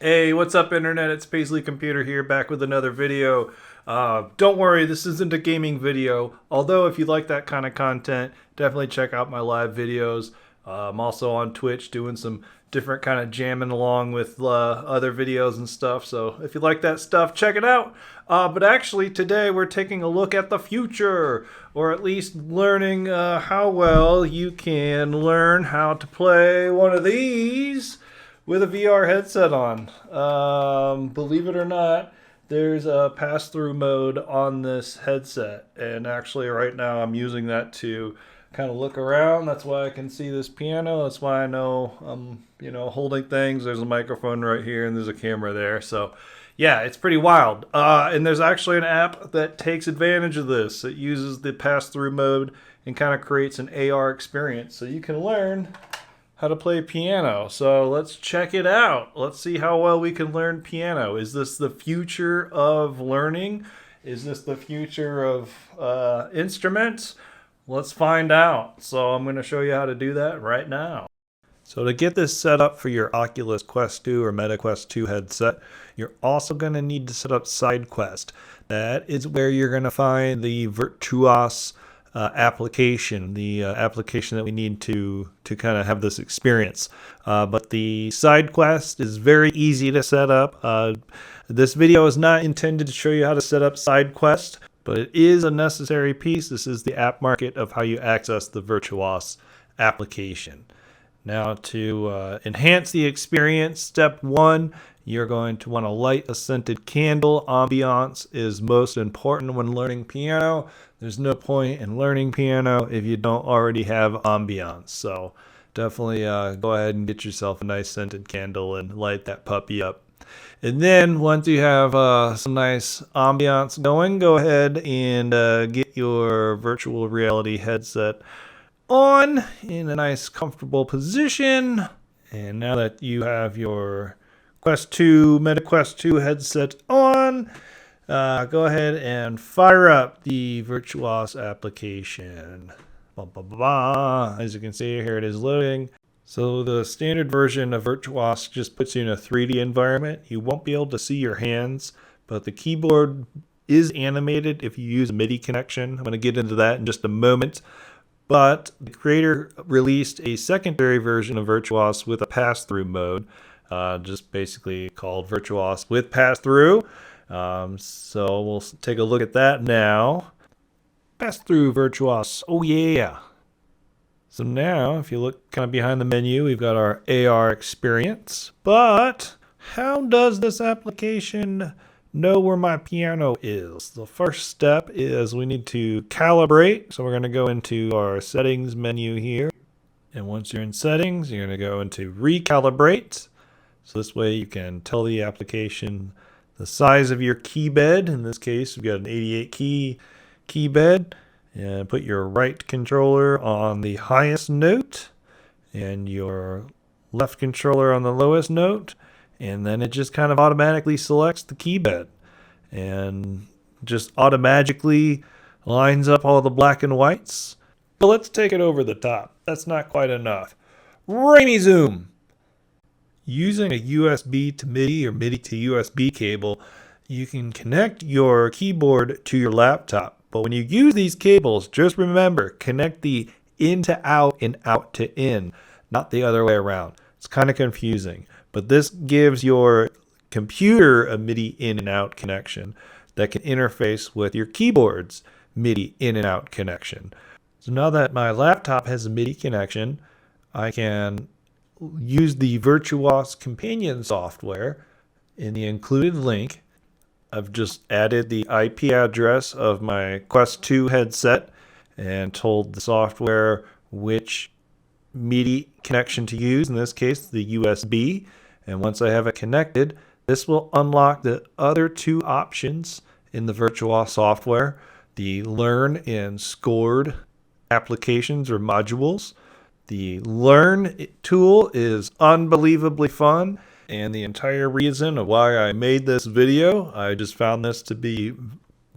Hey, what's up, Internet? It's Paisley Computer here, back with another video. Don't worry, this isn't a gaming video. Although, if you like that kind of content, definitely check out my live videos. I'm also on Twitch doing some different kind of jamming along with other videos and stuff. So, if you like that stuff, check it out. But actually, today we're taking a look at the future, or at least learning how well you can learn how to play one of these with a VR headset on. Believe it or not, there's a pass-through mode on this headset, and actually right now I'm using that to kind of look around. That's why I can see this piano. That's why I know I'm, holding things. There's a microphone right here, and there's a camera there. So, yeah, it's pretty wild. And there's actually an app that takes advantage of this. It uses the pass-through mode and kind of creates an AR experience, so you can learn how to play piano. So let's check it out. Let's see how well we can learn piano. Is this the future of learning? Is this the future of instruments? Let's find out. So I'm going to show you how to do that right now. So to get this set up for your Oculus Quest 2 or Meta Quest 2 headset, you're also going to need to set up SideQuest. That is where you're going to find the Virtuos application, the application that we need to kind of have this experience. But the side quest is very easy to set up. This video is not intended to show you how to set up side quest, but it is a necessary piece. This is the app market of how you access the Virtuos application. Now, to enhance the experience, step one, you're going to want to light a scented candle. Ambiance is most important when learning piano. There's no point in learning piano if you don't already have ambiance. So definitely go ahead and get yourself a nice scented candle and light that puppy up. And then once you have some nice ambiance going, go ahead and get your virtual reality headset on in a nice comfortable position. And now that you have your Quest 2, Meta Quest 2 headset on, go ahead and fire up the Virtuos application. As you can see, here it is loading. So the standard version of Virtuos just puts you in a 3D environment. You won't be able to see your hands, but the keyboard is animated if you use a Midi connection. I'm going to get into that in just a moment. But the creator released a secondary version of Virtuos with a pass-through mode, just basically called Virtuos with pass-through. So we'll take a look at that now. Pass-through Virtuos, oh yeah. So now, if you look kind of behind the menu, we've got our AR experience. But how does this application know where my piano is? The first step is we need to calibrate. So we're going to go into our settings menu here. And once you're in settings, you're going to go into recalibrate. So this way you can tell the application the size of your key bed. In this case, we've got an 88 key bed. And put your right controller on the highest note and your left controller on the lowest note. And then it just kind of automatically selects the key bed and just automatically lines up all the black and whites. But let's take it over the top. That's not quite enough. Rainy zoom. Using a USB to Midi or Midi to USB cable, you can connect your keyboard to your laptop. But when you use these cables, just remember, connect the in to out and out to in, not the other way around. It's kind of confusing, but this gives your computer a MIDI in and out connection that can interface with your keyboard's MIDI in and out connection. So now that my laptop has a MIDI connection, I can use the Virtuos companion software in the included link. I've just added the IP address of my Quest 2 headset and told the software which MIDI connection to use, in this case the USB. And once I have it connected, this will unlock the other two options in the Virtuos software, the Learn and Scored applications or modules. The Learn tool is unbelievably fun. And the entire reason of why I made this video, I just found this to be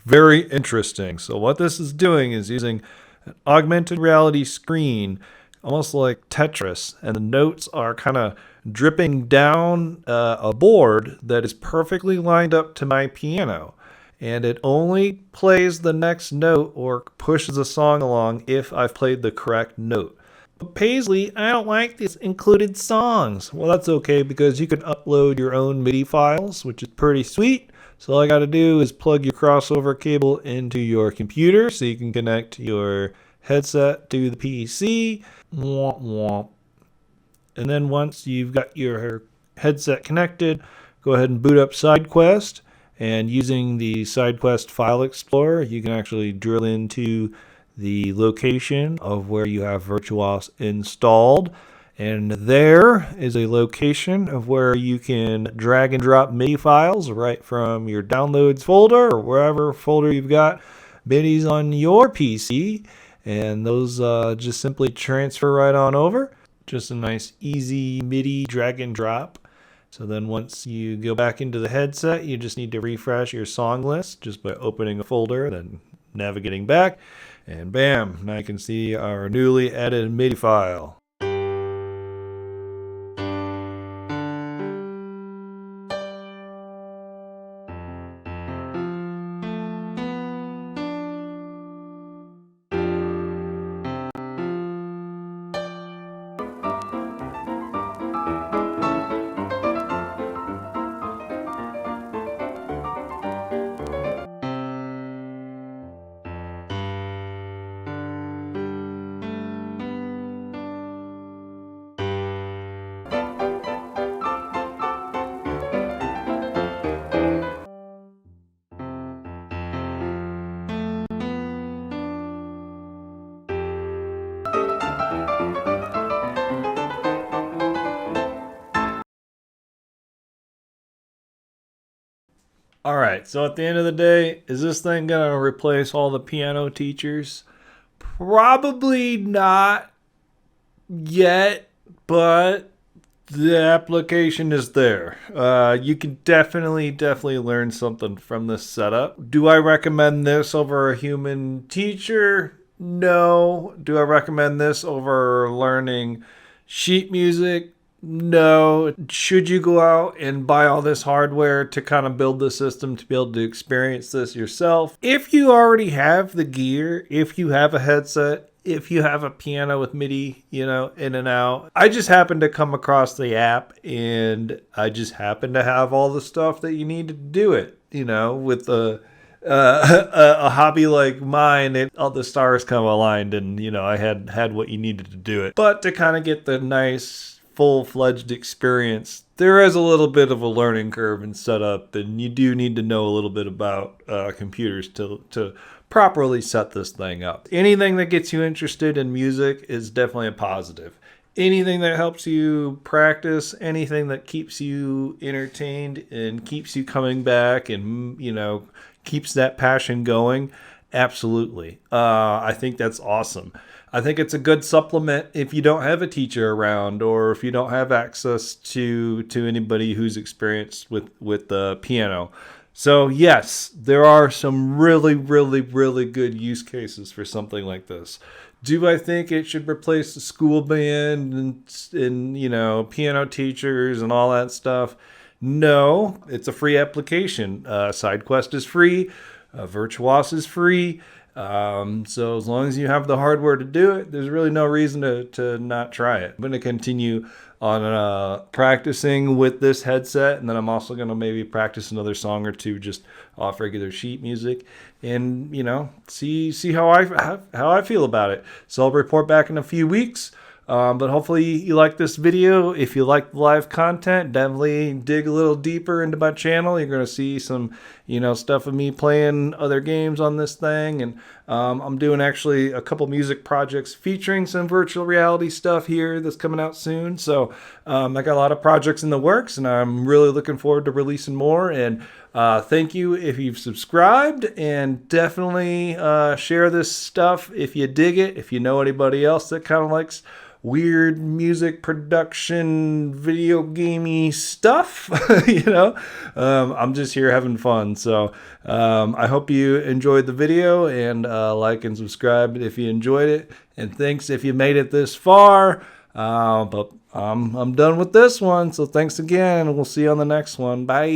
very interesting. So what this is doing is using an augmented reality screen, almost like Tetris, and the notes are kind of dripping down a board that is perfectly lined up to my piano. And it only plays the next note or pushes the song along if I've played the correct note. But Paisley, I don't like these included songs. Well, that's okay because you can upload your own MIDI files, which is pretty sweet. So all I got to do is plug your crossover cable into your computer so you can connect your headset to the PC. Womp womp. And then once you've got your headset connected, go ahead and boot up SideQuest. And using the SideQuest file explorer, you can actually drill into the location of where you have Virtuos installed. And there is a location of where you can drag and drop MIDI files right from your downloads folder or wherever folder you've got MIDIs on your PC. And those just simply transfer right on over. Just a nice easy MIDI drag and drop. So then once you go back into the headset, you just need to refresh your song list just by opening a folder, then navigating back, and bam, now you can see our newly added MIDI file. All right, so at the end of the day, is this thing going to replace all the piano teachers? Probably not yet, but the application is there. You can definitely learn something from this setup. Do I recommend this over a human teacher? No. Do I recommend this over learning sheet music? No. Should you go out and buy all this hardware to kind of build the system to be able to experience this yourself? If you already have the gear, if you have a headset, if you have a piano with MIDI, in and out. I just happened to come across the app and I just happen to have all the stuff that you need to do it, with a hobby like mine, all the stars come aligned and, I had what you needed to do it. But to kind of get the nice full-fledged experience, there is a little bit of a learning curve and setup, and you do need to know a little bit about computers to properly set this thing up. Anything that gets you interested in music is definitely a positive. Anything that helps you practice, anything that keeps you entertained and keeps you coming back and, keeps that passion going, absolutely. I think that's awesome. I think it's a good supplement if you don't have a teacher around or if you don't have access to anybody who's experienced with the piano. So yes, there are some really good use cases for something like this. Do I think it should replace the school band and piano teachers and all that stuff? No, it's a free application. SideQuest is free. Virtuos is free. So as long as you have the hardware to do it, there's really no reason to not try it. I'm going to continue on practicing with this headset, and then I'm also going to maybe practice another song or two just off regular sheet music and, see how I feel about it. So I'll report back in a few weeks. But hopefully you like this video. If you like the live content, definitely dig a little deeper into my channel. You're going to see some, stuff of me playing other games on this thing. And I'm doing actually a couple music projects featuring some virtual reality stuff here that's coming out soon. So I got a lot of projects in the works, and I'm really looking forward to releasing more. And thank you if you've subscribed, and definitely share this stuff if you dig it. If you know anybody else that kind of likes weird music production, video gamey stuff, I'm just here having fun. So I hope you enjoyed the video, and like and subscribe if you enjoyed it. And thanks if you made it this far. But I'm done with this one. So thanks again. We'll see you on the next one. Bye.